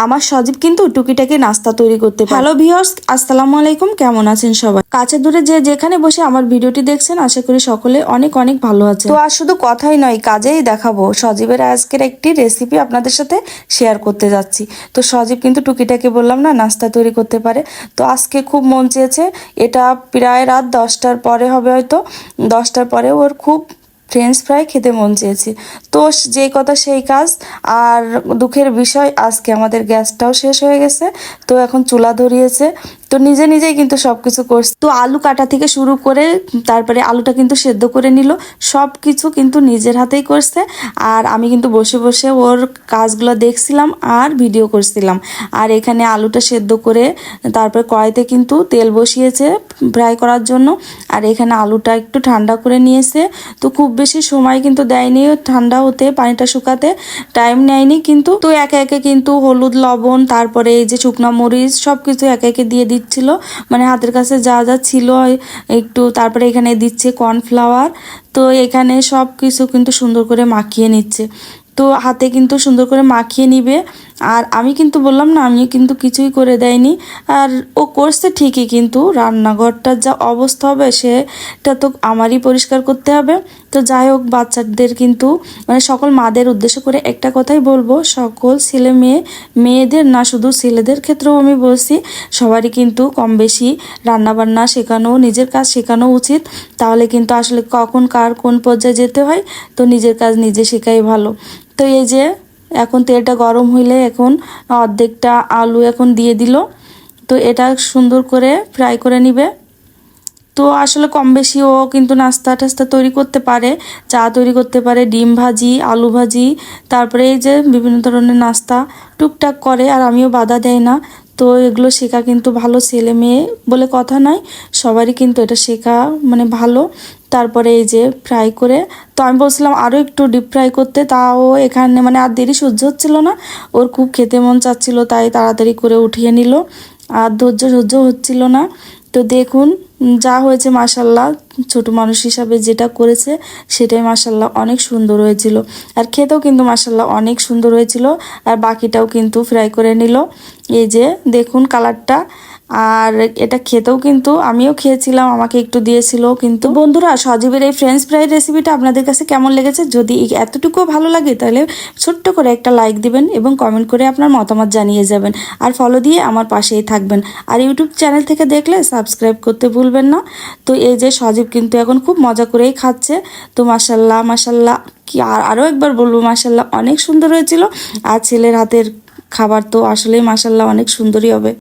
আমার সজীব কিন্তু টুকিটাকি নাস্তা তৈরি করতে পারে। হ্যালো ভিউয়ার্স, আসসালামু আলাইকুম, কেমন আছেন সবাই? কাছে দূরে যে যেখানে বসে আমার ভিডিওটি দেখছেন, আশা করি সকলে অনেক অনেক ভালো আছে। তো আর শুধু কথাই নয়, কাজেই দেখাবো। সজীবের আজকের একটি রেসিপি আপনাদের সাথে শেয়ার করতে যাচ্ছি। তো সজীব কিন্তু টুকিটাকি বললাম না, নাস্তা তৈরি করতে পারে। তো আজকে খুব মন চেয়েছে, এটা প্রায় রাত 10টার পরে হবে, হয়তো 10টার পরে ওর খুব ফ্রেঞ্চ ফ্রাই খেতে মন চেয়েছে। তো যেই কথা সেই কাজ। আর দুঃখের বিষয়, আজকে আমাদের গ্যাসটাও শেষ হয়ে গেছে, তো এখন চুলা ধরিয়েছে। তো নিজে নিজেই কিন্তু সব কিছু করছে। তো আলু কাটা থেকে শুরু করে তারপরে আলুটা কিন্তু সেদ্ধ করে নিল, সব কিছু কিন্তু নিজের হাতেই করছে। আর আমি কিন্তু বসে বসে ওর কাজগুলো দেখছিলাম আর ভিডিও করছিলাম। আর এখানে আলুটা সেদ্ধ করে তারপরে কড়াইতে কিন্তু তেল বসিয়েছে ফ্রাই করার জন্য। আর এখানে আলুটা একটু ঠান্ডা করে নিয়েছে। তো খুব বেশি সময় কিন্তু দেয়নি ঠান্ডা হতে, পানিটা শুকাতে টাইম নেয়নি কিন্তু। তো একে একে কিন্তু হলুদ, লবণ, তারপরে এই যে শুকনো মরিচ সব কিছু একে একে দিয়ে দিচ্ছিল, মানে হাতের কাছে যা যা ছিল একটু। তারপরে এখানে দিচ্ছে কর্নফ্লাওয়ার। তো এখানে সব কিছু কিন্তু সুন্দর করে মাখিয়ে নিচ্ছে। তো হাতে কিন্তু সুন্দর করে মাখিয়ে নিবে। আর আমি কিন্তু বললাম না, আমি কিন্তু কিছুই করে দেয়নি। আর ও করছে ঠিকই, কিন্তু রান্নাঘরটার যা অবস্থা হবে সেটা তো আমারই পরিষ্কার করতে হবে। তো যাই হোক, বাচ্চাদের কিন্তু মানে সকল মাদের উদ্দেশ্য করে একটা কথাই বলবো, সকল ছেলে মেয়েদের না, শুধু ছেলেদের ক্ষেত্রেও আমি বলছি, সবারই কিন্তু কম বেশি রান্নাবান্না শেখানো, নিজের কাজ শেখানো উচিত। তাহলে কিন্তু আসলে কখন কার কোন পর্যায়ে যেতে হয়, তো নিজের কাজ নিজে শেখাই ভালো। তো এই যে এখন তেলটা গরম হইলে এখন অর্ধেকটা আলু এখন দিয়ে দিল। তো এটা সুন্দর করে ফ্রাই করে নিবে। তো আসলে কম বেশি ও কিন্তু নাস্তা টাস্তা তৈরি করতে পারে, চা তৈরি করতে পারে, ডিম ভাজি, আলু ভাজি, তারপরে এই যে বিভিন্ন ধরনের নাস্তা টুকটাক করে। আর আমিও বাধা দেয় না। তো এগুলো শেখা কিন্তু ভালো, ছেলে মেয়ে বলে কথা নয়, সবারই কিন্তু এটা শেখা মানে ভালো। তারপরে এই যে ফ্রাই করে, তো আমি বলছিলাম আরও একটু ডিপ ফ্রাই করতে, তাও এখানে মানে আর দেরি সহ্য হচ্ছিল না, ওর খুব খেতে মন চাচ্ছিল, তাই তাড়াতাড়ি করে উঠিয়ে নিল। আর ধৈর্য সহ্য হচ্ছিল না। তো দেখুন যা হয়েছে, মাশাল্লাহ, ছোট মানুষ হিসাবে যেটা করেছে সেটাই মাশাল্লাহ অনেক সুন্দর হয়েছিল। আর খেতেও কিন্তু মাশাল্লাহ অনেক সুন্দর হয়েছিল। আর বাকিটাও কিন্তু ফ্রাই করে নিল। এই যে দেখুন কালারটা। আর এটা খেতেও কিন্তু আমিও খেয়েছিলাম, আমাকে একটু দিয়েছিল। কিন্তু বন্ধুরা, সজীবের এই ফ্রেঞ্চ ফ্রাই রেসিপিটা আপনাদের কাছে কেমন লেগেছে? যদি এতটুকু ভালো লাগে তাহলে ছোট্ট করে একটা লাইক দিবেন এবং কমেন্ট করে আপনার মতামত জানিয়ে যাবেন। আর ফলো দিয়ে আমার পাশেই থাকবেন। আর ইউটিউব চ্যানেল থেকে দেখলে সাবস্ক্রাইব করতে ভুলবেন না। তো এই যে সজীব কিন্তু এখন খুব মজা করেই খাচ্ছে। তো মাশাল্লাহ মাশাল্লাহ, কি আরও একবার বলবো, মাশাল্লাহ অনেক সুন্দর হয়েছিল। আর ছেলের হাতের খাবার তো আসলেই মাশাল্লাহ অনেক সুন্দরই হবে।